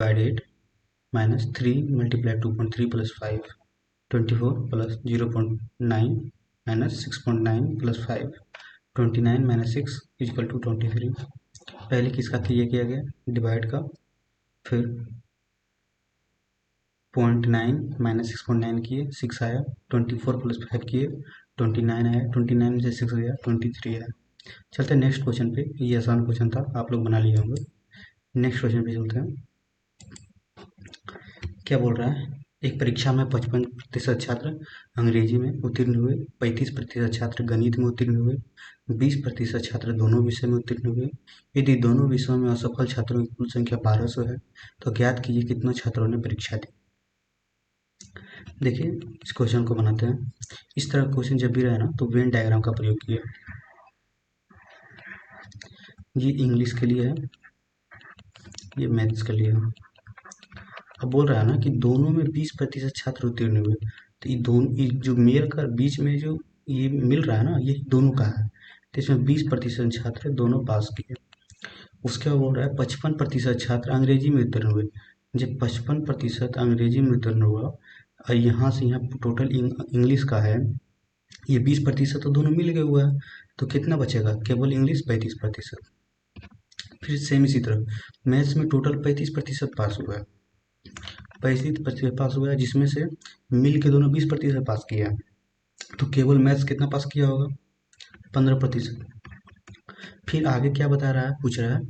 Divided minus 3 multiply 2.3 plus 5 24 plus 0.9 minus 6.9 plus 5 29 minus 6 equal to 23। पहले किसका किया गया डिवाइड का, फिर 0.9 माइनस 6.9 किए 6 आया, 24 प्लस 5 किए 29 आया, 29 में से 6 गया 23 आया। चलते हैं नेक्स्ट क्वेश्चन पे। ये आसान क्वेश्चन था, आप लोग बना लिए होंगे। नेक्स्ट क्वेश्चन पे चलते हैं। क्या बोल रहा है, एक परीक्षा में 55% छात्र अंग्रेजी में उत्तीर्ण हुए, 35% छात्र गणित में उत्तीर्ण हुए, 20% छात्र दोनों विषय में उत्तीर्ण हुए। यदि दोनों विषयों में असफल छात्रों की कुल संख्या 1200 है तो ज्ञात कीजिए कितने छात्रों ने परीक्षा दी। देखिए इस क्वेश्चन को बनाते हैं। इस तरह क्वेश्चन जब भी रहे ना तो वेन डायग्राम का प्रयोग किया। ये इंग्लिश के लिए है, ये मैथ्स के लिए है। अब बोल रहा है ना कि दोनों में 20% छात्र उत्तीर्ण हुए, तो ये दोनों जो मेल का बीच में जो ये मिल रहा है ना, ये दोनों का है, तो इसमें 20% छात्र दोनों पास किए। उसके बाद बोल रहा है 55% छात्र अंग्रेजी में उत्तीर्ण हुए। जब 55% अंग्रेजी में उत्तीर्ण हुआ और यहाँ से यहाँ टोटल इंग्लिश का है, ये 20% तो दोनों मिल गए हुआ है, तो कितना बचेगा, केवल इंग्लिश 35%। फिर सेम इसी तरह मैथ्स में टोटल 35% पास हुआ है, 35% पास हुआ है, जिसमें से मिल के दोनों 20% पास किया, तो केवल मैथ्स कितना पास किया होगा, 15%। फिर आगे क्या बता रहा है, पूछ रहा है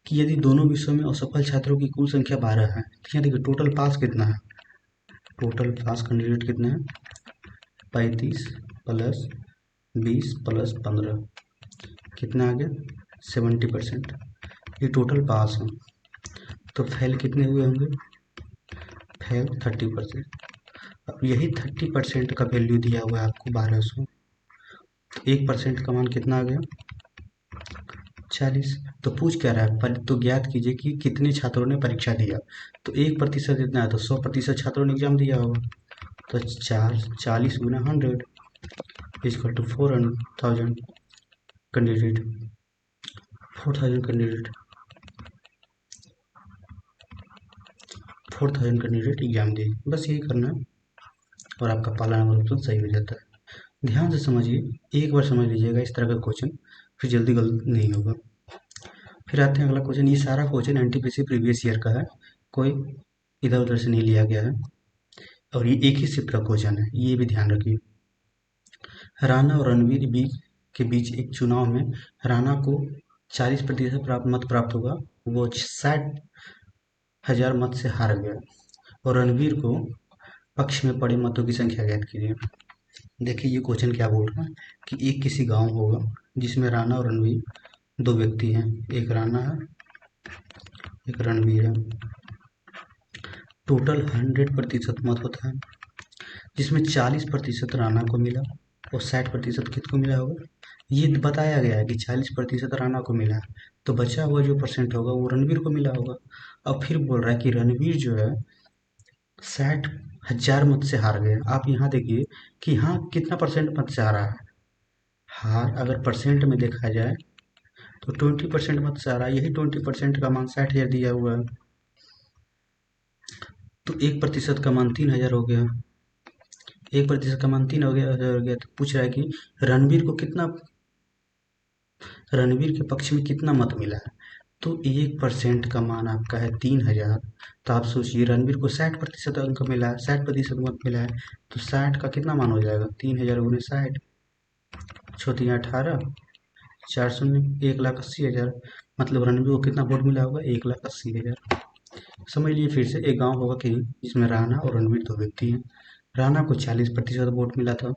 कि यदि दोनों विषयों में असफल छात्रों की कुल संख्या 12 है, तो यहाँ देखिए टोटल पास कितना है, टोटल पास कैंडिडेट कितने हैं, 35 प्लस 20 प्लस 15 कितना आ गया, 70%। ये टोटल पास है, तो फेल कितने हुए होंगे, फेल 30%। अब यही 30% का वैल्यू दिया हुआ है आपको 1200, तो 1% का मान कितना आ गया, 40। तो पूछ क्या रहा है, पर तो ज्ञात कीजिए कि कितने छात्रों ने परीक्षा दिया। तो 1% इतना है, तो 100% छात्रों ने एग्जाम दिया होगा, तो 40 गुना 100 equal to 4,000 candidate, 4,000 candidate 4,000 candidate exam दिए। बस यही करना है और आपका पहला नंबर ऑप्शन सही हो जाता है। ध्यान से समझिए, एक बार समझ लीजिएगा इस तरह का क्वेश्चन, फिर जल्दी गलत नहीं होगा। फिर आते हैं अगला क्वेश्चन। ये सारा क्वेश्चन एनटीपीसी प्रीवियस ईयर का है, कोई इधर उधर से नहीं लिया गया है, और ये एक ही शिफ्ट का क्वेश्चन है, ये भी ध्यान रखिए। राणा और रणवीर के बीच एक चुनाव में राणा को 40% मत प्राप्त हुआ, वो 60,000 मत से हार गया, और रणवीर को पक्ष में पड़े मतों की संख्या ज्ञात कीजिए। देखिए ये क्वेश्चन क्या बोल रहा है कि एक किसी गांव होगा जिसमें राणा और रणवीर दो व्यक्ति हैं, एक राणा है एक रणवीर है। टोटल 100% मत होता है, जिसमें 40% राणा को मिला और 60% किसको मिला होगा। ये बताया गया है कि 40% राणा को मिला है, तो बचा हुआ जो परसेंट होगा वो रणवीर को मिला होगा। अब फिर बोल रहा है कि रणवीर जो है 60,000 मत से हार गए। आप यहाँ देखिए कि हाँ कितना परसेंट मत से हारा है, हार अगर परसेंट में देखा जाए तो 20% मत से हारा, यही 20% का मान 60,000 दिया हुआ है, तो 1% का मान 3,000 हो गया, 1% का मान 3,000 हो गया। तो पूछ रहा है कि रणवीर को कितना, रणवीर के पक्ष में कितना मत मिला है, तो 1% का मान आपका है 3,000। तो आप सोचिए रणवीर को 60% अंक मिला है, 60% मत मिला है, तो 60 का कितना मान हो जाएगा, 3,000 गुने 60, 18, 4 शून्य 1,80,000। मतलब रणवीर को कितना वोट मिला होगा, 1,80,000। समझ लीजिए फिर से, एक गांव होगा कहीं जिसमें राणा और रणवीर दो व्यक्ति हैं। राणा को 40% वोट मिला था,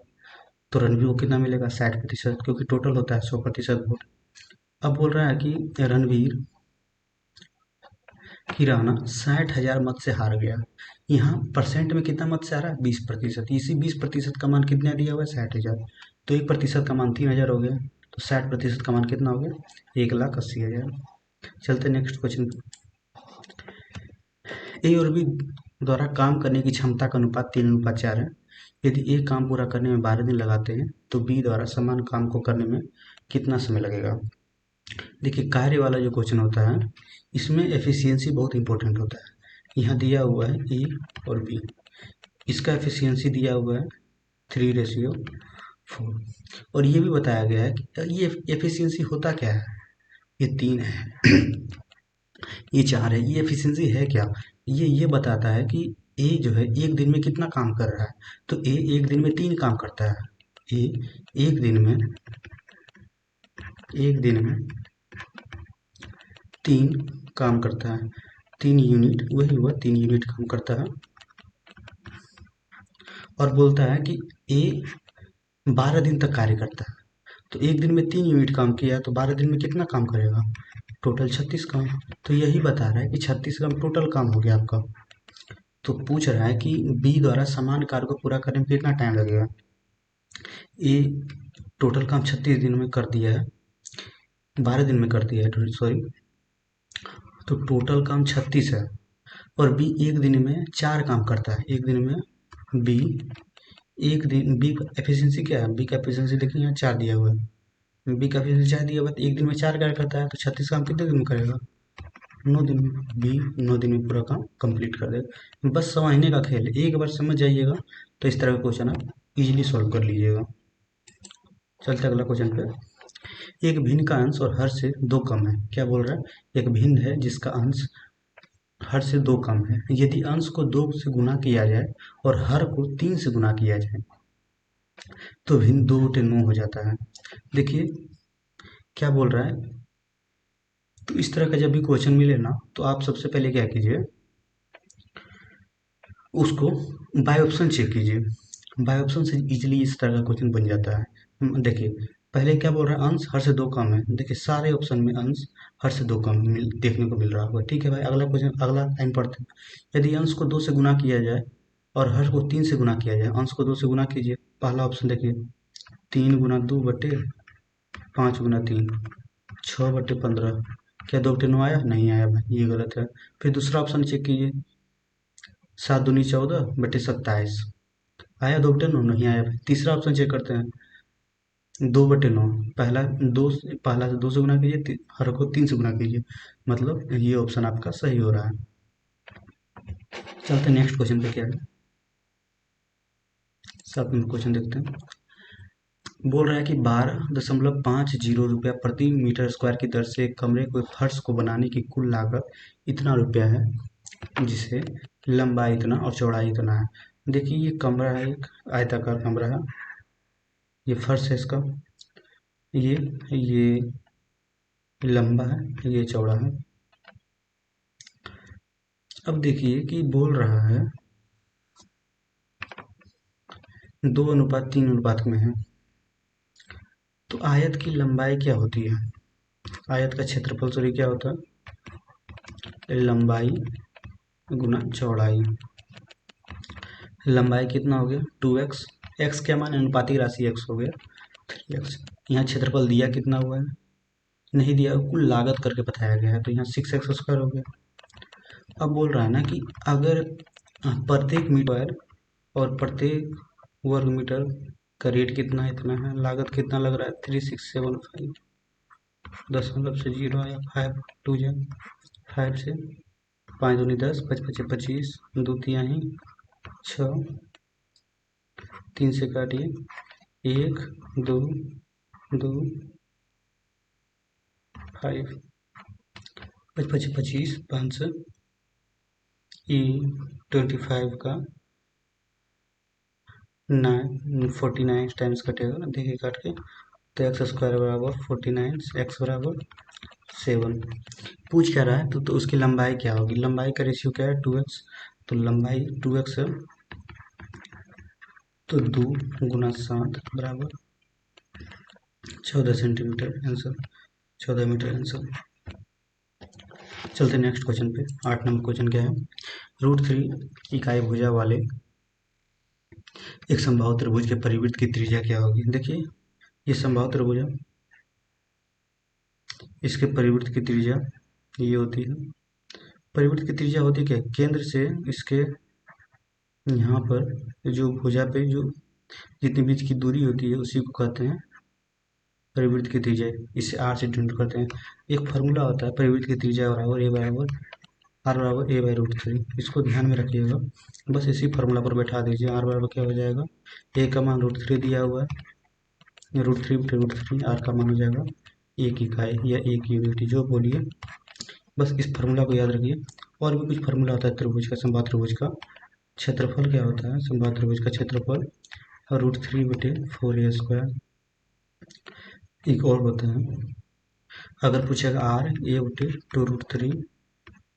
तो रणवीर को कितना मिलेगा, 60%, क्योंकि टोटल होता है 100% वोट। अब बोल रहा है कि रणवीर की राणा 60,000 मत से हार गया। यहाँ परसेंट में कितना मत से हारा है, 20%। इसी 20% का मान कितना दिया हुआ है, 60,000, तो 1% का मान 3,000 हो गया, तो 60% का मान कितना हो गया, 1,80,000। चलते नेक्स्ट क्वेश्चन। ए और बी द्वारा काम करने की क्षमता का अनुपात 3:4 है। यदि ए काम पूरा करने में 12 दिन लगाते हैं तो बी द्वारा समान काम को करने में कितना समय लगेगा। देखिए कार्य वाला जो क्वेश्चन होता है इसमें एफिशिएंसी बहुत इंपॉर्टेंट होता है। यहाँ दिया हुआ है ए और बी, इसका एफिशिएंसी दिया हुआ है 3:4, और ये भी बताया गया है कि ये एफिशिएंसी होता क्या है, ये 3 है ये 4 है, ये एफिशिएंसी है क्या, ये बताता है कि ए जो है एक दिन में कितना काम कर रहा है। तो ए एक दिन में 3 काम करता है। ए एक दिन में 3 काम करता है, 3 यूनिट, वही हुआ 3 यूनिट काम करता है। और बोलता है कि ए 12 दिन तक कार्य करता है। तो एक दिन में 3 यूनिट काम किया तो 12 दिन में कितना काम करेगा, टोटल 36 काम। तो यही बता रहा है कि 36 काम टोटल काम हो गया आपका। तो पूछ रहा है कि बी द्वारा समान कार्य को पूरा करने में कितना टाइम लगेगा। ए टोटल काम 36 दिन में कर दिया है, 12 दिन में कर दिया है सॉरी, तो टोटल काम 36 है। और बी एक दिन में 4 काम करता है, एक दिन में बी एक दिन, बी का एफिशिएंसी क्या है, बी का एफिशिएंसी देखिए यहाँ 4 दिया हुआ है, बी का एफिशिएंसी 4 दिया हुआ है, तो एक दिन में 4 कार्य करता है, तो 36 काम कितने दिन में करेगा, 9 दिन में। बी 9 दिन में पूरा काम कंप्लीट कर देगा। बस समझने का खेल है, एक बार समझ जाइएगा तो इस तरह का क्वेश्चन आप इजीली सॉल्व कर लीजिएगा। चलते अगला क्वेश्चन पे। एक भिन्न का अंश और हर से 2 कम है। क्या बोल रहा है, एक भिन्न है जिसका अंश हर से 2 कम है, यदि अंश को 2 से गुना किया जाए और हर को 3 से गुना किया जाए तो भिन्न 2/9 हो जाता है। देखिए क्या बोल रहा है, तो इस तरह का जब भी क्वेश्चन मिले ना तो आप सबसे पहले क्या कीजिए, उसको बाय ऑप्शन चेक कीजिए। बाय ऑप्शन से इजीली इस तरह का क्वेश्चन बन जाता है। देखिए पहले क्या बोल रहा है, अंश हर से 2 कम है। देखिए सारे ऑप्शन में अंश हर से 2 कम देखने को मिल रहा होगा। ठीक है भाई, अगला क्वेश्चन, अगला लाइन पढ़ते हैं। यदि अंश को 2 से गुना किया जाए और हर को 3 से गुना किया जाए, अंश को 2 से गुना कीजिए। पहला ऑप्शन देखिए, 3 गुना 2 बटे 5 गुना 3, 6/15। क्या 2/9 आया, नहीं आया भाई, ये गलत है। फिर दूसरा ऑप्शन चेक कीजिए, 7 दूनी 14 बटे 27, आया 2/9, नहीं आया भाई। तीसरा ऑप्शन चेक करते हैं, 2/9, पहला पहला से 2 से गुना कीजिए, हर को 3 से गुना कीजिए, मतलब ये ऑप्शन आपका सही हो रहा है। चलते नेक्स्ट क्वेश्चन पे, क्या है 7 नंबर क्वेश्चन देखते हैं। बोल रहा है कि 12.50 रुपया प्रति मीटर स्क्वायर की दर से एक कमरे को फर्श को बनाने की कुल लागत इतना रुपया है, जिसे लंबाई इतना और चौड़ाई इतना है। देखिए ये कमरा है, एक आयताकार कमरा है, ये फर्श है इसका, ये लंबा है, ये चौड़ा है। अब देखिए कि बोल रहा है 2:3 में है। तो आयत की लंबाई क्या होती है, आयत का क्षेत्रफल सॉरी क्या होता है, लंबाई गुना चौड़ाई। लंबाई कितना हो गया 2x, x क्या माने, अनुपातिक राशि x हो गया 3x। यहाँ क्षेत्रफल दिया कितना हुआ है, नहीं दिया, कुल लागत करके बताया गया है, तो यहाँ 6x² हो गया। अब बोल रहा है ना कि अगर प्रत्येक मीटर और प्रत्येक वर्ग मीटर का रेट कितना है, इतना है, लागत कितना लग रहा है 3675, 0 से 0 आया, 5 2 5 से 5 दूनी 10, 5 5 25, 2 तिहाई 6, 3 से काटिए 1 2 2 5, 5 5 25, 5 से 25 का 49 टाइम्स कटेगा, देखिए काट के, तो x² बराबर 49, x बराबर 7। पूछ क्या रहा है, तो उसकी लंबाई क्या होगी, लंबाई का रेशियो क्या है 2x, तो लंबाई 2x है, तो 2 गुना 7 बराबर 14 सेंटीमीटर, आंसर 14 मीटर आंसर। चलते नेक्स्ट क्वेश्चन पे। 8 नंबर क्वेश्चन क्या है, √3 इकाई भुजा वाले एक समबाहु त्रिभुज के परिवृत्त की त्रिज्या क्या होगी। देखिए ये समबाहु त्रिभुज है, इसके परिवृत्त की त्रिज्या ये होती है। परिवृत्त की त्रिज्या होती है क्या, केंद्र से इसके यहाँ पर जो भुजा पे जो जितनी बीच की दूरी होती है उसी को कहते हैं परिवृत्त की त्रिज्या, इसे आर से डिनोट करते हैं। एक फार्मूला होता है परिवृत्त की त्रिज्या बराबर ए बराबर आर बराबर ए बाई रूट थ्री, इसको ध्यान में रखिएगा। बस इसी फार्मूला पर बैठा दीजिए। आर बराबर क्या हो जाएगा, ए का मान रूट थ्री दिया हुआ है, रूट थ्री आर का मान हो जाएगा एक इकाई या एक यूनिट, जो बोलिए। बस इस फार्मूला को याद रखिए। और भी कुछ फार्मूला होता है त्रिभुज का, समबाहु त्रिभुज का क्षेत्रफल क्या होता है, समबाहु त्रिभुज का क्षेत्रफल रूट थ्री बटे फोर ए स्क्वायर। एक और होता है, अगर पूछेगा आर ए बटे टू रूट थ्री,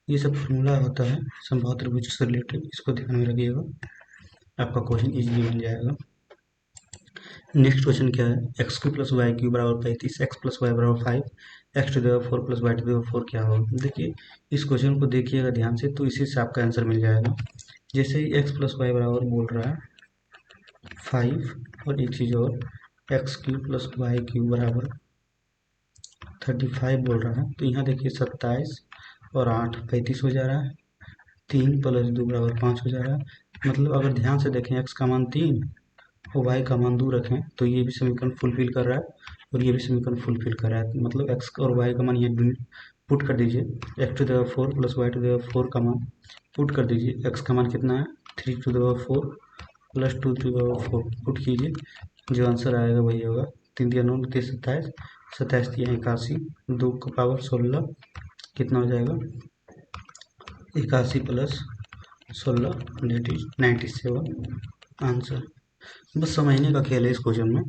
ये सब फार्मूला होता है समबाहु त्रिभुज से रिलेटेड, इसको ध्यान में रखिएगा, आपका क्वेश्चन इजीली बन जाएगा। नेक्स्ट क्वेश्चन क्या है, x cube plus y cube बराबर 35, एक्स प्लस वाई बराबर 5, x to the power 4 plus y to the power 4 क्या होगा। देखिए इस क्वेश्चन को देखिएगा ध्यान से, तो इसी से आपका आंसर मिल जाएगा। जैसे ही एक्स प्लस वाई बराबर बोल रहा है 5, और एक चीज़ और, x cube plus y cube बराबर 35 बोल रहा है, तो यहाँ देखिए 27 और 8 35 हो जा रहा है, 3 प्लस 2 बराबर 5 हो जा रहा है। मतलब अगर ध्यान से देखें, एक्स का मान 3 और वाई का मान 2 रखें, तो ये भी समीकरण फुलफिल कर रहा है और ये भी समीकरण फुलफिल कर रहा है। मतलब एक्स और वाई का मान ये पुट कर दीजिए, x to the power 4 plus y to the power 4 का मान पुट कर दीजिए। एक्स का मान कितना है, 3 to the power 4 plus 2 to the power 4 put कीजिए, जो आंसर आएगा वही होगा। 3 दिया 9 30 27, 27 दिया 81, 2 का पावर 16, कितना हो जाएगा 81 प्लस 16 97 आंसर। बस समझने का खेल है इस क्वेश्चन में।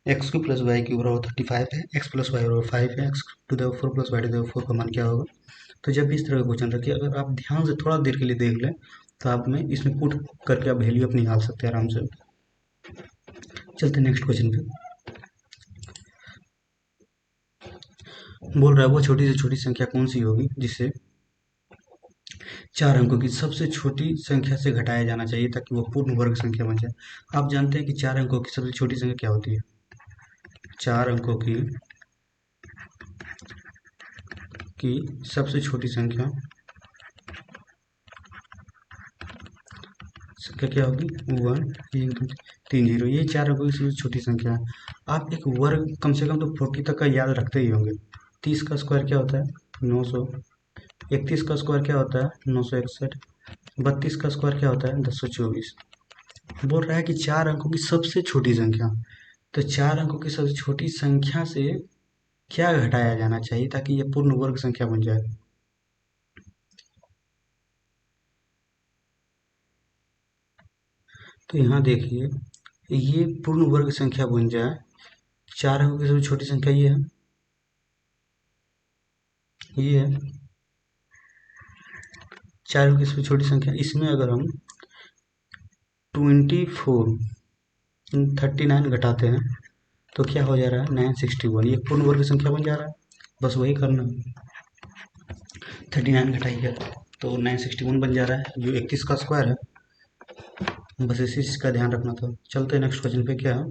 X cube plus y cube बराबर 35 है, एक्स प्लस वाई बराबर 5 है, x to the 4 plus y to the 4 का मान क्या होगा। तो जब भी इस तरह का क्वेश्चन रखिए, अगर आप ध्यान से थोड़ा देर के लिए देख लें, तो आप में इसमें पुट करके आप वैल्यू अपनी निकाल सकते हैं आराम से। चलते नेक्स्ट क्वेश्चन पे। बोल रहा है वो छोटी से छोटी संख्या कौन सी होगी जिसे 4 अंकों की सबसे छोटी संख्या से घटाया जाना चाहिए ताकि वो पूर्ण वर्ग संख्या बन जाए। आप जानते हैं कि 4 अंकों की सबसे छोटी संख्या क्या होती है। 4 अंकों की सबसे छोटी संख्या क्या होगी, 1 1 2 3 0। ये 4 अंकों की सबसे छोटी संख्या है। आप एक वर्ग कम से कम तो 40 तक का याद रखते ही होंगे। 30 का स्क्वायर क्या होता है 900, 31 का स्क्वायर क्या होता है 961, 32 का स्क्वायर क्या होता है 1024। बोल रहा है कि 4 अंकों की सबसे छोटी संख्या, तो 4 अंकों की सबसे छोटी संख्या से क्या घटाया जाना चाहिए ताकि ये पूर्ण वर्ग संख्या बन जाए। तो यहाँ देखिए, ये पूर्ण वर्ग संख्या बन जाए, 4 अंकों की सबसे छोटी संख्या ये है 4 अंकों की सबसे छोटी संख्या। इसमें अगर हम 24 39 घटाते हैं तो क्या हो जा रहा है 961, ये पूर्ण वर्ग संख्या बन जा रहा है। बस वही करना, 39 घटाइए तो 961 बन जा रहा है, जो 31 का स्क्वायर है। बस इसी चीज़ का ध्यान रखना था। चलते हैं नेक्स्ट क्वेश्चन पे। क्या है,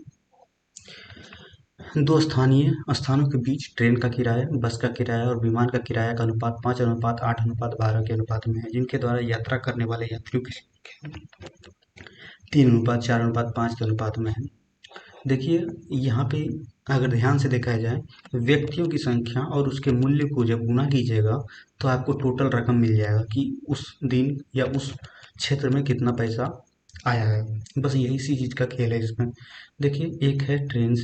दो स्थानीय स्थानों के बीच ट्रेन का किराया, बस का किराया और विमान का किराया का अनुपात 5:8:12 के अनुपात में है, जिनके द्वारा यात्रा करने वाले यात्रियों की संख्या 3:4:5 के अनुपात में है। देखिए यहाँ पे अगर ध्यान से देखा जाए, व्यक्तियों की संख्या और उसके मूल्य को जब गुणा कीजिएगा तो आपको टोटल रकम मिल जाएगा कि उस दिन या उस क्षेत्र में कितना पैसा आया है। बस यही सी चीज़ का खेल है इसमें। देखिए एक है ट्रेन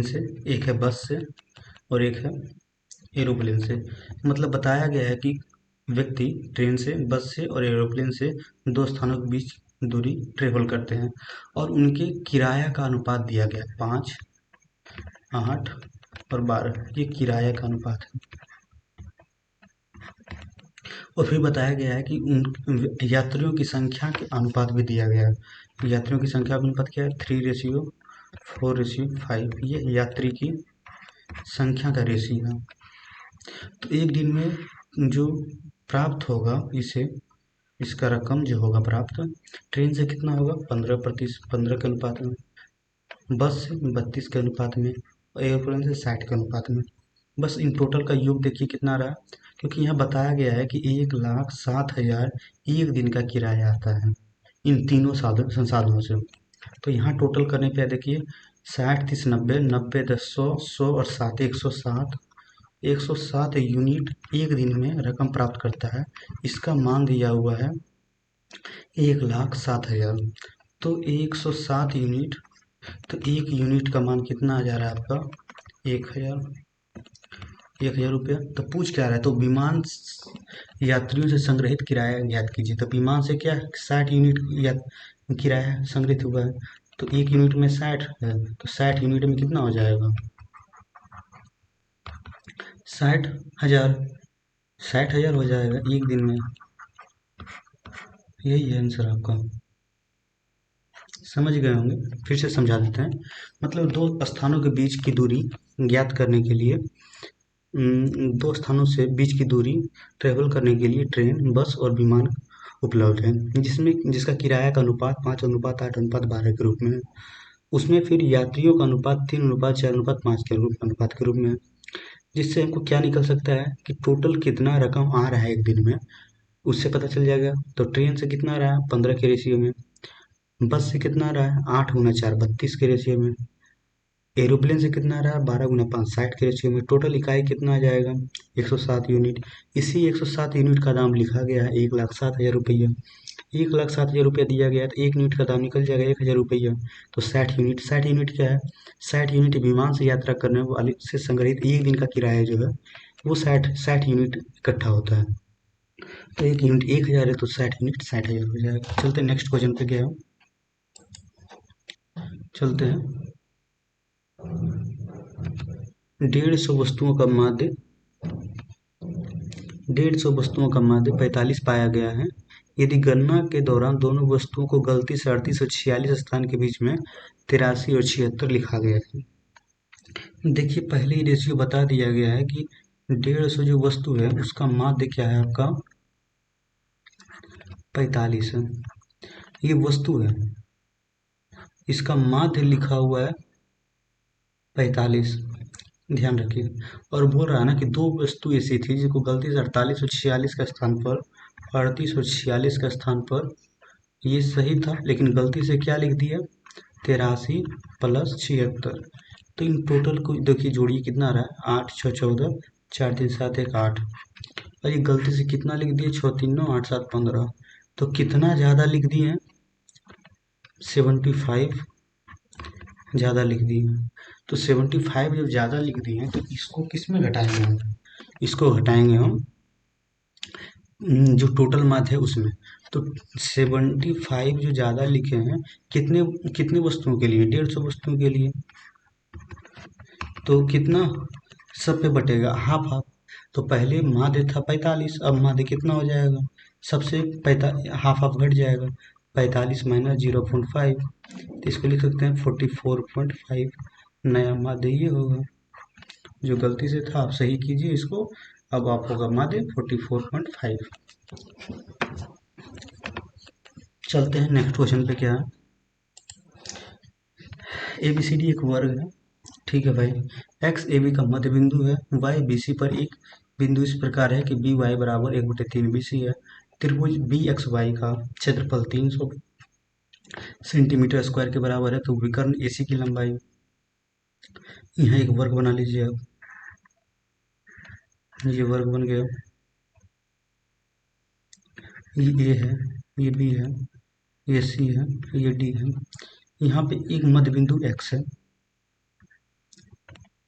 से, एक है बस से और एक है एरोप्लेन से। मतलब बताया गया है कि व्यक्ति ट्रेन से, बस से और एरोप्लेन से दो स्थानों के बीच दूरी ट्रेवल करते हैं और उनके किराया का अनुपात दिया गया है 5, 8 और 12। ये किराया का अनुपात है। और फिर बताया गया है कि उन यात्रियों की संख्या के अनुपात भी दिया गया है। यात्रियों की संख्या का अनुपात क्या है 3:4:5। ये यात्री की संख्या का रेशियो है। तो एक दिन में जो प्राप्त होगा इसका रकम जो होगा प्राप्त, ट्रेन से कितना होगा 15 के अनुपात में, बस से 32 के अनुपात में और एरोप्लेन से 60 के अनुपात में। बस इन टोटल का योग देखिए कितना रहा, क्योंकि यहाँ बताया गया है कि 1,07,000 एक दिन का किराया आता है इन तीनों संसाधनों से। तो यहाँ टोटल करने पे देखिए 60 30 90, 90 10 100, 100 और 7 107, 107 यूनिट एक दिन में रकम प्राप्त करता है। इसका मान दिया हुआ है 1,07,000। तो 107 यूनिट, तो एक यूनिट का मान कितना आ जा रहा है आपका 1,000 रुपया। तो पूछ क्या रहा है, तो विमान यात्रियों से संग्रहित किराया ज्ञात कीजिए। तो विमान से क्या 60 यूनिट या किराया संग्रहित हुआ है, तो एक यूनिट में 60 है, तो 60 यूनिट में कितना हो जाएगा 60,000। 60,000 हो जाएगा एक दिन में। यही है आंसर आपका, समझ गए होंगे। फिर से समझा देते हैं। मतलब दो स्थानों के बीच की दूरी ज्ञात करने के लिए, दो स्थानों से बीच की दूरी ट्रेवल करने के लिए ट्रेन, बस और विमान उपलब्ध है, जिसका किराया का अनुपात 5:8:12 के रूप में है। उसमें फिर यात्रियों का अनुपात 3:4:5 के अनुपात के रूप में है। जिससे हमको क्या निकल सकता है कि टोटल कितना रकम आ रहा है एक दिन में, उससे पता चल जाएगा। तो ट्रेन से कितना आ रहा है 15 के रेशियो में, बस से कितना आ रहा है 8 × 4 32 के रेशियो में, एरोप्लेन से कितना आ रहा है 12 × 5 60 के रेशियो में। टोटल इकाई कितना आ जाएगा 107 यूनिट। इसी 107 यूनिट का दाम लिखा गया है 1,07,000 रुपया। 1,07,000 रुपया दिया गया है, तो एक यूनिट का दाम निकल जाएगा 1,000 रुपया। तो 60 यूनिट, 60 यूनिट क्या है, 60 यूनिट विमान से यात्रा करने वाले से संग्रहित एक दिन का किराया जो है वो 60 यूनिट इकट्ठा होता है। तो एक यूनिट 1,000 है, तो 60 यूनिट 60,000 हो जाएगा। चलते हैं नेक्स्ट क्वेश्चन पे गया, चलते हैं। 150 वस्तुओं का माध्य 150 वस्तुओं का माध्य 45 पाया गया है। यदि गणना के दौरान दोनों वस्तुओं को गलती से 38 और 46 स्थान के बीच में 83 और 76 लिखा गया है। देखिए पहले ही रेशियो बता दिया गया है कि 150 जो वस्तु है उसका माध्य क्या है आपका 45 है। ये वस्तु है, इसका माध्य लिखा हुआ है 45, ध्यान रखिए। और बोल रहा है ना कि दो वस्तु ऐसी थी जिसको गलती से 48 और 46 का स्थान पर, 38 और 46 का स्थान पर ये सही था, लेकिन गलती से क्या लिख दिया 83 + 76। तो इन टोटल को देखिए जोड़िए कितना आ रहा है 8 6 14, 4 3 7 1 8। और ये गलती से कितना लिख दिए 6 3 9 8 7 15। तो कितना ज़्यादा लिख दिए 75 ज़्यादा लिख दिए। तो 75 जब ज़्यादा लिख दिए हैं तो इसको किस में घटाएंगे हम, इसको घटाएंगे हम जो टोटल माध्य है उसमें। तो 75 जो ज़्यादा लिखे हैं कितने कितने वस्तुओं के लिए 150 वस्तुओं के लिए, तो कितना सब पे बटेगा हाफ हाफ। तो पहले माध्य था 45, अब माध्य कितना हो जाएगा सबसे हाफ हाफ घट जाएगा 45 - 0.5। तो इसको लिख सकते हैं 44.5। नया माध्य ये होगा, जो गलती से था आप सही कीजिए इसको। अब आप होगा माध्य 44.5। चलते हैं नेक्स्ट क्वेश्चन पे। क्या है ABCD एक वर्ग है, ठीक है भाई। एक्स ए बी का मध्य बिंदु है, वाई बी सी पर एक बिंदु इस प्रकार है कि बी वाई बराबर 1/3 BC है। त्रिभुज बी एक्स वाई का क्षेत्रफल 300 सेंटीमीटर स्क्वायर के बराबर है। तो विकर्ण AC की लंबाई, यहाँ एक वर्ग बना लीजिए आप। ये वर्ग बन गया, ये A है, ये B है, ये C है, ये D है। यहाँ पे एक मध्य बिंदु X है,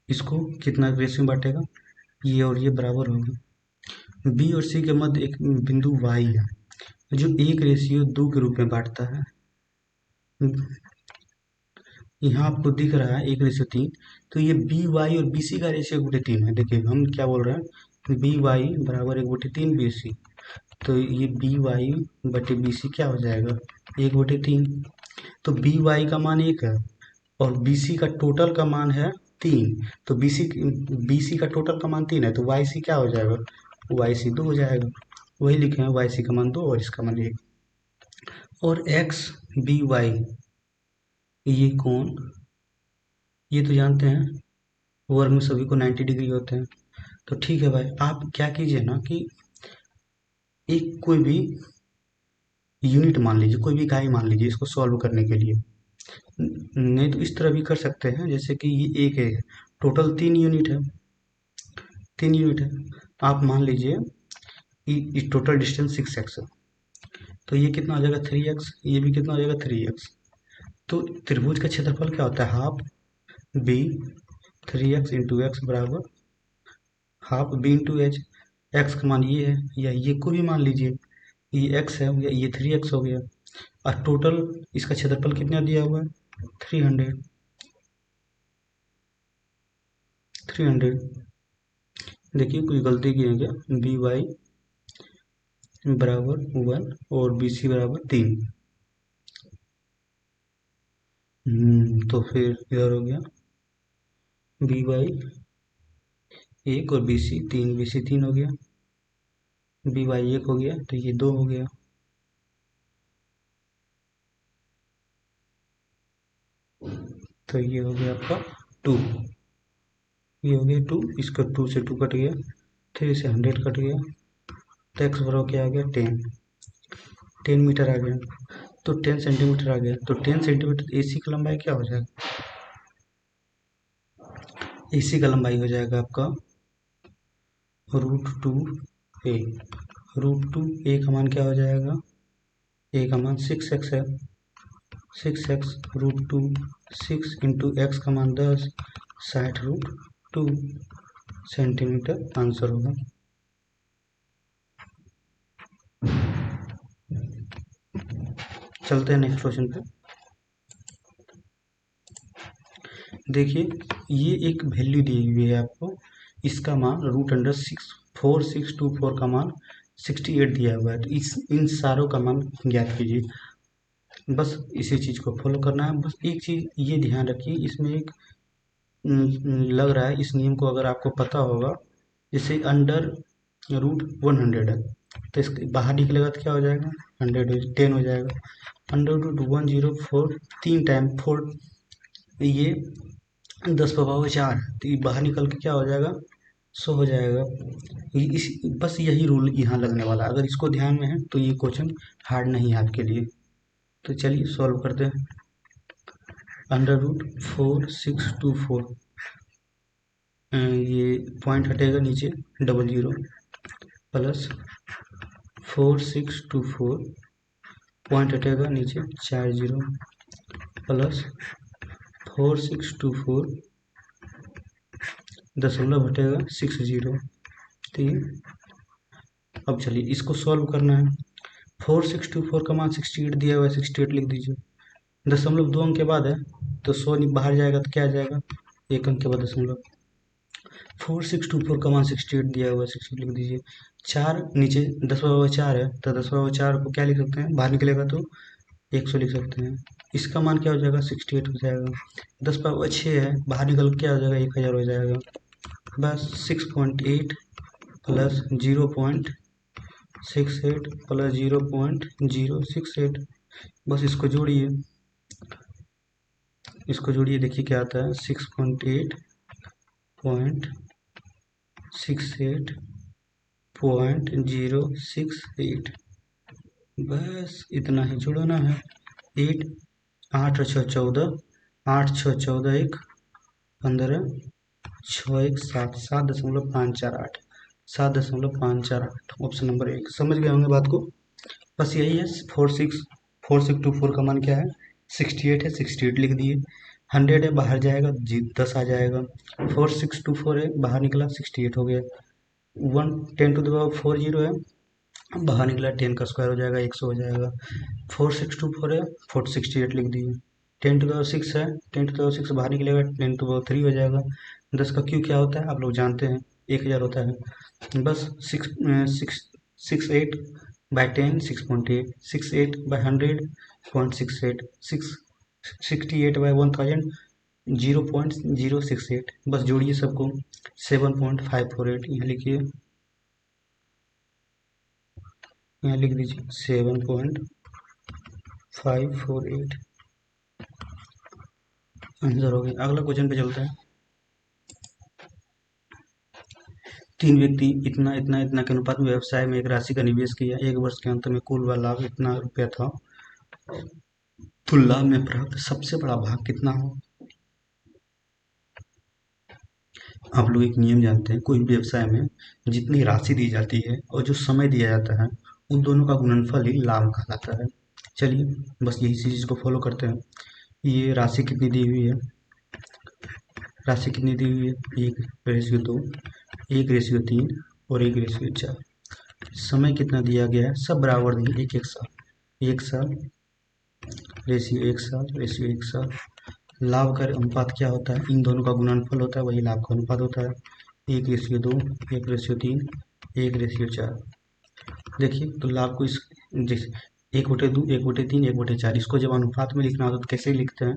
इसको कितना रेशियो में बांटेगा ये और ये बराबर होगा। B और C के मध्य एक बिंदु Y है जो 1:2 के रूप में बांटता है। यहाँ आपको दिख रहा है 1:3। तो ये बी वाई और बी सी का रेशियो 1/3 है। देखिए हम क्या बोल रहे हैं बी वाई बराबर 1/3 BC। तो ये बी वाई बटे बी सी क्या हो जाएगा 1/3। तो बी वाई का मान 1 है और बी सी का टोटल का मान है 3। तो बी सी का टोटल का मान 3 है, तो वाई सी क्या हो जाएगा वाई सी 2 हो जाएगा। वही लिखे हैं वाई सी का मान 2 और इसका मान 1। और एक्स बी वाई ये कोण, ये तो जानते हैं वर्ग में सभी को 90 डिग्री होते हैं। तो ठीक है भाई, आप क्या कीजिए ना कि एक कोई भी यूनिट मान लीजिए, कोई भी इकाई मान लीजिए इसको सॉल्व करने के लिए। नहीं तो इस तरह भी कर सकते हैं, जैसे कि ये एक है, टोटल 3 यूनिट है, 3 यूनिट है। आप मान लीजिए ये टोटल डिस्टेंस 6x है, तो ये कितना हो जाएगा 3x, ये भी कितना हो जाएगा 3x। तो त्रिभुज का क्षेत्रफल क्या होता है, half B 3x into x बराबर half B into H. X का मान ये है, या ये को भी मान लीजिए, ये x है या ये 3x हो गया, और टोटल इसका क्षेत्रफल कितना दिया हुआ है 300, 300। देखिए कुछ गलती की है क्या, बी वाई बराबर 1 और बी सी बराबर 3। तो फिर इधर हो गया बी वाई 1 और बी सी 3 हो गया, बी वाई 1 हो गया तो ये 2 हो गया, तो ये हो गया आपका 2, ये हो गया 2, इसका 2 से 2 कट गया, 3 से 100 कट गया, तो एक्स बराबर क्या आ गया 10, 10 मीटर आ गया, तो 10 सेंटीमीटर आ गया, तो 10 सेंटीमीटर एसी का लंबाई क्या हो जाएगा, एसी का लंबाई हो जाएगा आपका √2 ए, √2 ए का मान क्या हो जाएगा, ए का मान 6x है, 6x √2 6 इंटू एक्स का मान 10, 60√2 सेंटीमीटर आंसर होगा। चलते हैं नेक्स्ट क्वेश्चन पे। देखिए ये एक वैल्यू दी हुई है आपको, इसका मान √4624 का मान 68 दिया हुआ है, तो इस इन सारों का मान ज्ञात कीजिए। बस इसी चीज़ को फॉलो करना है। बस एक चीज़ ये ध्यान रखिए, इसमें एक लग रहा है, इस नियम को अगर आपको पता होगा, जैसे अंडर √100 है, तो इसके बाहर निकलेगा तो क्या हो जाएगा 100 10 हो जाएगा, अंडर √104 3 टाइम 4, ये 10⁴ तो ये बाहर निकल के क्या हो जाएगा 100 हो जाएगा। इस बस यही रूल यहाँ लगने वाला है, अगर इसको ध्यान में है तो ये क्वेश्चन हार्ड नहीं है आपके लिए। तो चलिए सॉल्व करते हैं। अंडर √4624, ये पॉइंट हटेगा नीचे 00 प्लस 4624 पॉइंट हटेगा नीचे 40 प्लस 4624 दशमलव हटेगा 60। ठीक, अब चलिए इसको सॉल्व करना है। 4624 का मान 68 दिया हुआ है, 68 लिख दीजिए, दशमलव 2 अंक के बाद है तो 100 बाहर जाएगा तो क्या आ जाएगा 1 अंक के बाद दशमलव। 4624 का मान 68 दिया हुआ है, 68 लिख दीजिए, 4 नीचे 10⁴ है, तो 10⁴ को क्या लिख सकते हैं, बाहर निकलेगा तो 100 लिख सकते हैं। इसका मान क्या हो जाएगा 68 हो जाएगा, 10⁻6 है, बाहर निकल के क्या हो जाएगा 1000 हो जाएगा। बस 6.8 प्लस 0.68 प्लस 0.068, बस इसको जोड़िए, इसको जोड़िए, देखिए क्या आता है 6.8.68.068, बस इतना ही जोड़ना है। 8 8 और 6 14, 8 6 14 1 15 6 1 7 7.548, 7.548 ऑप्शन नंबर 1। समझ गए होंगे बात को, बस यही है। 4624 का मान क्या है 68 है, 68 लिख दिए, 100 है बाहर जाएगा 10 आ जाएगा, 4624 है बाहर निकला 68 हो गया, 1 10⁴ है बाहर निकला 10 का स्क्वायर हो जाएगा 100 हो जाएगा, 4624 है 468 लिख दिए, 10⁶ है 10⁶ बाहर निकलेगा 10⁻³ हो जाएगा, 10 का क्यू क्या होता है आप लोग जानते हैं 1000 होता है, बस 68/10 6.8, 68/100 0.68, 68/1000 0.068, बस जोड़िए सबको 7.548, यहाँ लिखिए, यहाँ लिख दीजिए 7.548 आंसर हो गया। अगला क्वेश्चन पे चलते हैं। 3 व्यक्ति इतना इतना इतना के अनुपात में व्यवसाय में एक राशि का निवेश किया, 1 वर्ष के अंत में कुल लाभ इतना रुपया था, तो लाभ में प्राप्त सबसे बड़ा भाग कितना हो। आप लोग एक नियम जानते हैं, कोई भी व्यवसाय में जितनी राशि दी जाती है और जो समय दिया जाता है उन दोनों का गुणनफल ही लाभ कहलाता है। चलिए बस यही चीज़ को फॉलो करते हैं। ये राशि कितनी दी हुई है, राशि कितनी दी हुई है, 1:2, 1:3 और 1:4। समय कितना दिया गया है, सब बराबर दिए, एक एक साल, एक साल रेशियो एक साल, रेशियो एक साल। लाभ का अनुपात क्या होता है, इन दोनों का गुणनफल होता है, वही लाभ का अनुपात होता है। 1:2, 1:3, 1:4। देखिए तो लाभ को इस जैसे 1/2, 1/3, 1/4, इसको जब अनुपात में लिखना होता है तो कैसे लिखते हैं,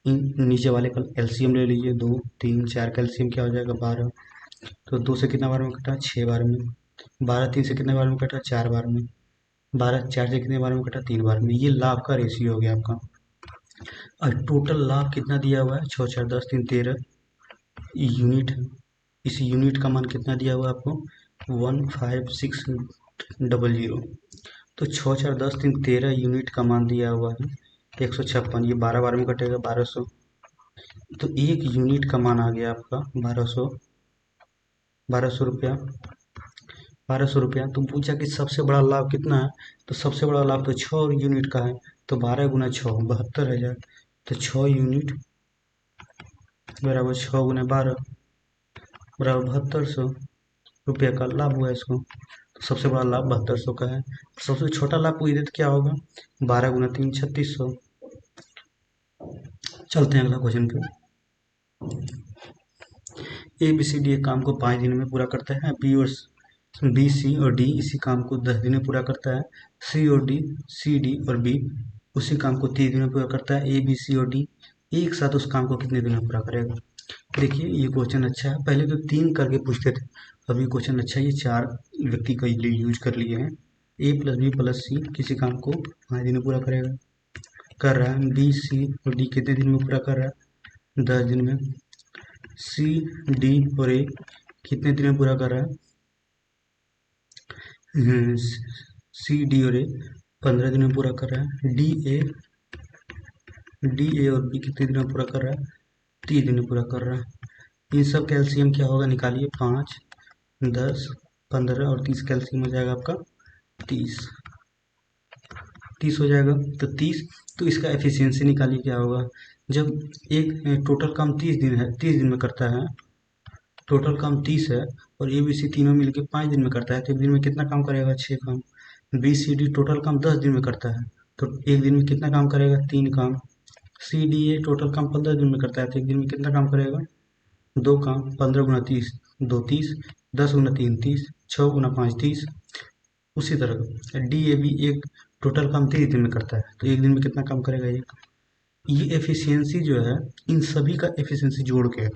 इन नीचे वाले का एलसीएम ले लीजिए, 2, 3, 4 का एलसीएम क्या हो जाएगा, 12। तो 2 से कितना बार में कटा, 6 बार में। 12 3 से कितने बार में कटा, 4 बार में। 12 4 से कितने बार में कटा, 3 बार में। ये लाभ का रेशियो हो गया आपका। और टोटल लाभ कितना दिया हुआ है, 6 4 10 3 13 यूनिट। इस यूनिट का मान कितना दिया हुआ है आपको, 15600। तो 6 4 10 3 13 यूनिट का मान दिया हुआ है 156। ये 12 बार में कटेगा, 1200। तो एक यूनिट का मान आ गया आपका 1200, 1200 रुपया, 1200 रुपया। तो पूछा कि सबसे बड़ा लाभ कितना है, तो सबसे बड़ा लाभ तो 6 यूनिट का है। तो 12 गुना 6 72,000। तो 6 यूनिट बराबर 6 गुना 12 बराबर 7200 रुपये का लाभ हुआ इसको। तो सबसे बड़ा लाभ 7200 का है। सबसे छोटा लाभ पूछ दे तो क्या होगा, 12 गुना 3 3600। चलते हैं अगला क्वेश्चन पे। ए बी सी डी एक काम को 5 दिन में पूरा करता है, बी सी और डी इसी काम को 10 दिन में पूरा करता है, सी डी और बी उसी काम को 30 दिन में पूरा करता है। ए बी सी और डी एक साथ उस काम को कितने दिन में पूरा करेगा। देखिए ये क्वेश्चन अच्छा है, पहले तो 3 करके पूछते थे, अभी क्वेश्चन अच्छा है, ये 4 व्यक्ति का लिए यूज कर लिए हैं। ए प्लस बी प्लस सी किसी काम को 5 दिन में पूरा करेगा, कर रहा है। बी सी और डी कितने दिन में पूरा कर रहा है, 10 दिन में। सी डी और ए कितने दिन में पूरा कर रहा है, सी डी और ए 15 दिन में पूरा कर रहा है। डी ए और बी कितने दिन में पूरा कर रहा है, 30 दिन में पूरा कर रहा है। इन सब कैल्शियम क्या होगा, निकालिए, 5 10 15 और 30 कैल्शियम हो जाएगा आपका 30, 30 हो जाएगा। तो 30, तो इसका एफिशिएंसी निकालिए क्या होगा। जब एक टोटल काम 30 दिन है, 30 दिन में करता है, टोटल काम 30 है और ए बी सी तीनों मिलकर 5 दिन में करता है, तो एक दिन में कितना काम करेगा, 6 काम। बी सी डी टोटल काम 10 दिन में करता है, तो एक दिन में कितना काम करेगा, 3 काम। सी डी ए टोटल काम 15 दिन में करता है, तो एक दिन में कितना काम करेगा, 2 काम। 15 गुना 30 2 30, 10 गुना 3 30, 6 गुना 5 30। उसी तरह डी ए बी एक टोटल काम 30 दिन में करता है, तो एक दिन में कितना काम करेगा, एक। ये एफिशिएंसी जो है, इन सभी का एफिशिएंसी जोड़ के,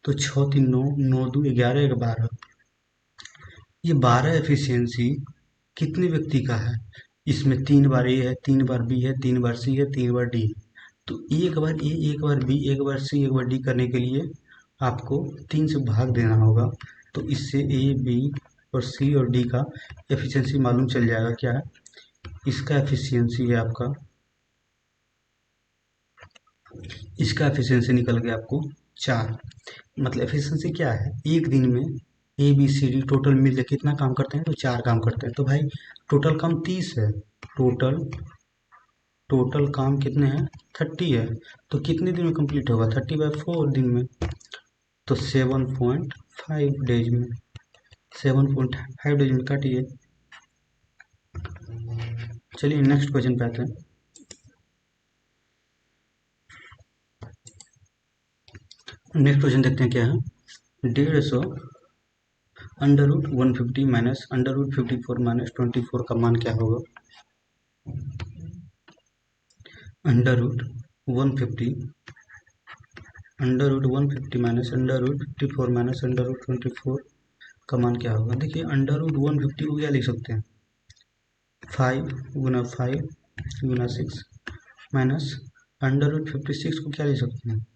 तो 6 3 9 9 2 11 1 12, ये 12 एफिशिएंसी कितने व्यक्ति का है, इसमें 3 बार ए है, 3 बार बी है, 3 बार सी है, 3 बार डी है। तो एक बार ए, एक बार बी, एक बार सी, एक बार डी करने के लिए आपको 3 से भाग देना होगा। तो इससे ए बी और सी और डी का एफिशिएंसी मालूम चल जाएगा, क्या है इसका एफिशिएंसी है आपका, इसका एफिशिएंसी निकल गया आपको 4। मतलब एफिशिएंसी क्या है, एक दिन में A B C D total मिल के कितना काम करते हैं, तो 4 काम करते हैं। तो भाई टोटल काम 30 है, टोटल टोटल काम कितने हैं, 30 है। तो कितने दिन में कंप्लीट होगा, 30/4 दिन में। तो 7.5 डेज में, 7.5 डेज में काटिए। चलिए नेक्स्ट क्वेश्चन पे आते हैं। नेक्स्ट क्वेश्चन देखते हैं क्या है, 150 √150 माइनस √54 माइनस 24 का मान क्या होगा। √150 माइनस √54 माइनस √24 का मान क्या होगा। देखिए √150 को क्या लिख सकते हैं, 5 गुना 5 गुना 6 माइनस √56 को क्या लिख सकते हैं,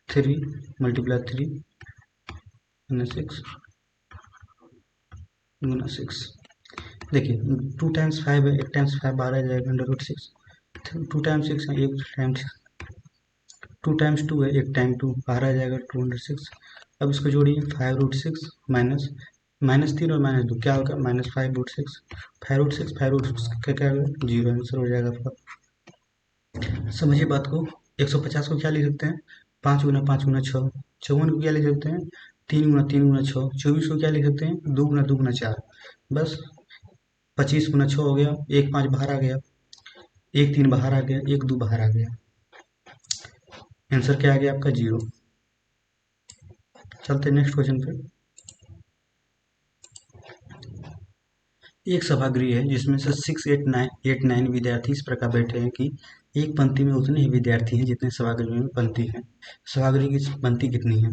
3 मल्टीप्लाई 3 गुना 6 गुना 6। देखिए 2 टाइम्स 5 है, 1 टाइम्स 5 12 जाएगा, √6 टू टाइम्स सिक्स है, एक टाइम्स टू टाइम्स टू है, एक टाइम टू बाहर आ जाएगा 206। अब इसको जोड़िए, 5√6 माइनस माइनस 3 और माइनस 2 क्या होगा, -5√6। 5√6 का क्या होगा, 0 आंसर हो जाएगा आपका। समझिए बात को। 150 को क्या लिख सकते हैं, 5 × 5 × 6। 54 को क्या लिख सकते हैं, 3 × 3 × 6। 24 को क्या लिख सकते हैं, 2 × 2 × 4। बस 25 × 6 हो गया, एक 5 बाहर आ गया, एक 3 बाहर आ गया, एक 2 बाहर आ गया, आंसर क्या आ गया आपका, 0। चलते नेक्स्ट क्वेश्चन पे। एक सभागृह है जिसमें से 6 8 9 विद्यार्थी इस प्रकार बैठे हैं कि एक पंक्ति में उतने ही विद्यार्थी हैं जितने सभागृह में पंक्ति है। सभागृह की पंक्ति कितनी है।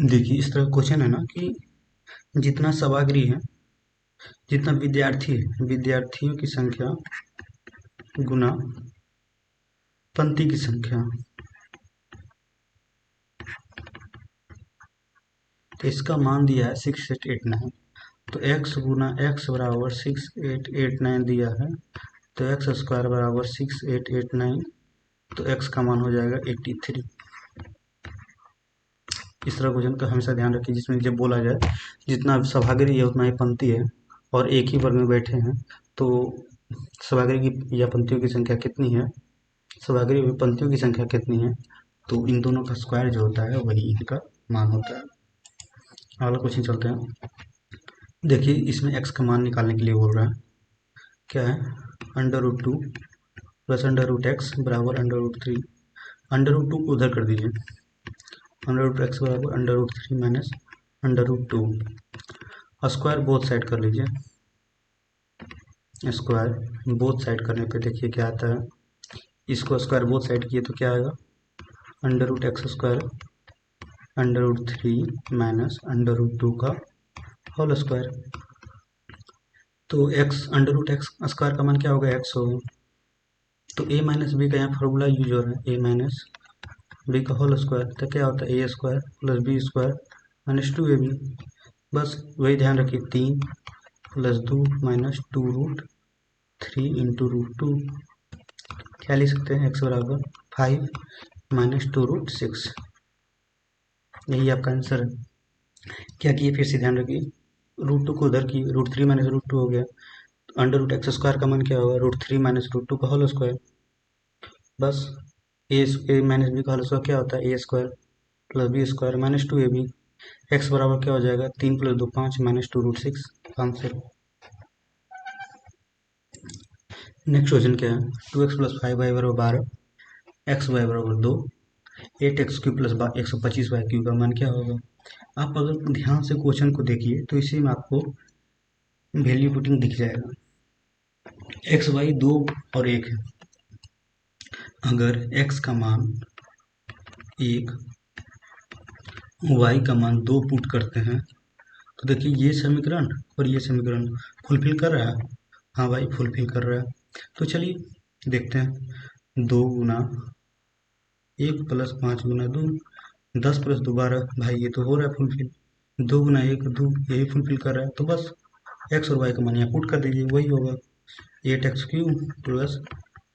देखिए इस तरह क्वेश्चन है ना कि जितना सभागृह है, जितना विद्यार्थी है, विद्यार्थियों की संख्या गुना पंक्ति की संख्या। तो इसका मान दिया है 6 8 8 9। तो x गुना x बराबर 6 8 8 9 दिया है, तो x² बराबर 6 8 8 9। तो x का मान हो जाएगा 83। इस तरह क्वेश्चन का हमेशा ध्यान रखिए, जिसमें जब बोला जाए जितना सभागृह है उतना ही पंक्ति है और एक ही वर्ग में बैठे हैं, तो सभागृह की या पंक्तियों की संख्या कितनी है, सभागृह में पंक्तियों की संख्या कितनी है, तो इन दोनों का स्क्वायर जो होता है वही इनका मान होता है। अगला क्वेश्चन चलते हैं। देखिए इसमें x का मान निकालने के लिए बोल रहा है, क्या है, √2 प्लस √x बराबर √3। √2 को उधर कर दीजिए, √x बराबर √3 माइनस √2। स्क्वायर बोथ साइड कर लीजिए, स्क्वायर बोथ साइड करने पे देखिए क्या आता है। इसको स्क्वायर बोथ साइड किए तो क्या आएगा, √x² √3 माइनस √2 का होल स्क्वायर। तो x √x² का मान क्या होगा, x होगा। तो a माइनस बी का यहाँ फॉर्मूला यूज हो रहा है, a माइनस बी का होल स्क्वायर। तो क्या होता है, a² plus b² minus 2ab। बस वही ध्यान रखिए, 3 + 2 माइनस 2√3 इंटू √2। क्या लिख सकते हैं, x बराबर 5 माइनस 2√6। यही आपका आंसर है। क्या किए फिर से ध्यान रखिए, √2 को उधर की, √3 माइनस √2 हो गया। √x² का मान क्या होगा, √3 माइनस √2 का होल स्क्वायर। बस a माइनस बी का होल स्क्वायर क्या होता है, a² plus b² minus 2ab। x बराबर क्या हो जाएगा, 3 + 2 5 माइनस 2√6 आंसर। नेक्स्ट क्वेश्चन क्या है, 2x + 5y बराबर 12, xy बराबर 2, 8x³ प्लस 125y³ का मान क्या होगा। आप अगर ध्यान से क्वेश्चन को देखिए तो इसी में आपको वैल्यू पुटिंग दिख जाएगा। एक्स वाई 2 और 1 है, अगर x का मान 1 y का मान 2 पुट करते हैं तो देखिए ये समीकरण और ये समीकरण फुलफिल कर रहा है। हाँ भाई फुलफिल कर रहा है। तो चलिए देखते हैं, 2 गुना 1 प्लस 5 गुना 2, 10 + 2 12। भाई ये तो हो रहा है फुलफिल, 2 गुना 1 2, यही फुलफिल कर रहा है। तो बस x और y का मान यहाँ पुट कर दीजिए, वही होगा 8x³ प्लस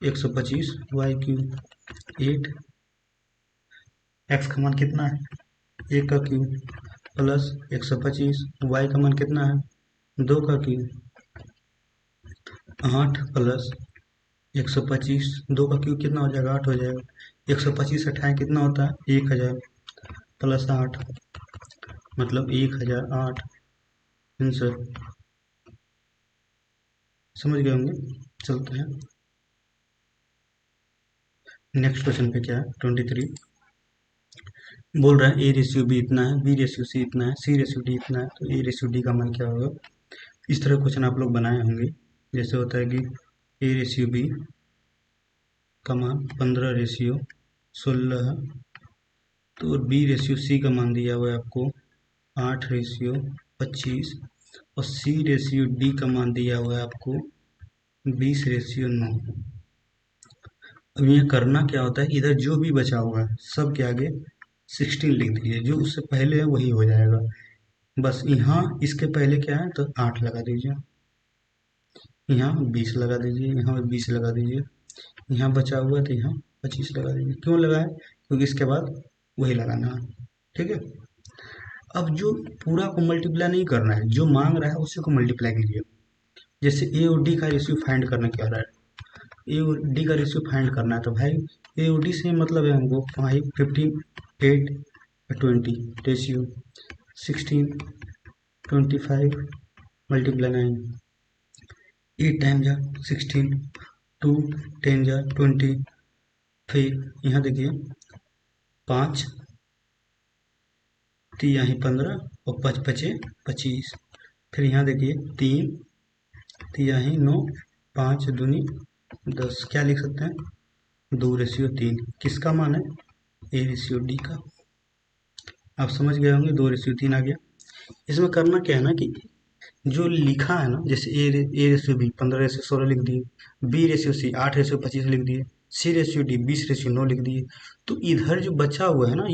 125y³। 8 x का मान कितना है, 1 का क्यूब प्लस 125, y का मान कितना है, 2 का क्यूब। 8 प्लस 125, 2 का क्यूब कितना हो जाएगा, 8 हो जाएगा। 125 हटाएं कितना होता है, 1000 प्लस 8 मतलब 1008 आंसर। समझ गए होंगे। चलते हैं नेक्स्ट क्वेश्चन पे, क्या है 23। बोल रहा है a/b इतना है, b/c इतना है, c/d इतना है, तो a/d का मान क्या होगा। इस तरह क्वेश्चन आप लोग बनाए होंगे, जैसे होता है कि a/b का मान 15/16 है, तो b/c का मान दिया हुआ है आपको 8/25 और c/d का मान दिया हुआ है आपको 20/9। अब ये करना क्या होता है, इधर जो भी बचा हुआ है सब के आगे 16 लिख दीजिए, जो उससे पहले है वही हो जाएगा। बस यहाँ इसके पहले क्या है तो 8 लगा दीजिए। यहाँ 20 लगा दीजिए, यहाँ 20 लगा दीजिए, यहाँ बचा हुआ तो यहाँ 25 लगा दीजिए। क्यों लगाए? क्योंकि इसके बाद वही लगाना है। ठीक है, अब जो पूरा को मल्टीप्लाई नहीं करना है, जो मांग रहा है उसी को मल्टीप्लाई कीजिए। जैसे ए और डी का रेशियो फाइंड करना क्या रहा है, ए और डी का रेशियो फाइंड करना है, तो भाई ए और डी से मतलब है हमको 5 15 8 20 रेशियो 16 25 मल्टीप्लाई 9, 8 टाइम जा 16, 2 10 जा 20, फिर यहाँ देखिए 5 तो यहाँ 15 और 5 पचे 25, फिर यहाँ देखिए 3 तो यहाँ 9, 5 दूनी 10, क्या लिख सकते हैं 2:3। किसका मान है? A/D का। आप समझ गए होंगे, 2:3 आ गया। इसमें करना क्या है ना कि जो लिखा है ना, जैसे A/B 15:16 लिख दिए, B/C 8:25 लिख दिए, C/D 20:9 लिख दिए, तो इधर जो बचा हुआ है ना,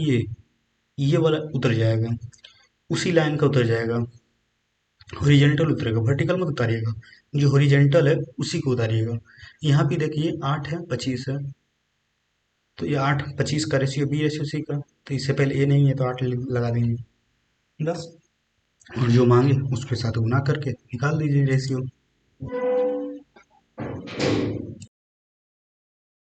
ये वाला उतर जाएगा, उसी लाइन का उतर जाएगा। हॉरिजेंटल उतरेगा, वर्टिकल मत उतारिएगा, जो हॉरिजेंटल है उसी को उतारिएगा। यहाँ पे देखिए 8 है 25 है, तो ये 8 25 का रेशियो B/C का, तो इससे पहले ए नहीं है तो 8 लगा दीजिए बस, और जो मांगे उसके साथ गुना करके निकाल दीजिए रेशियो।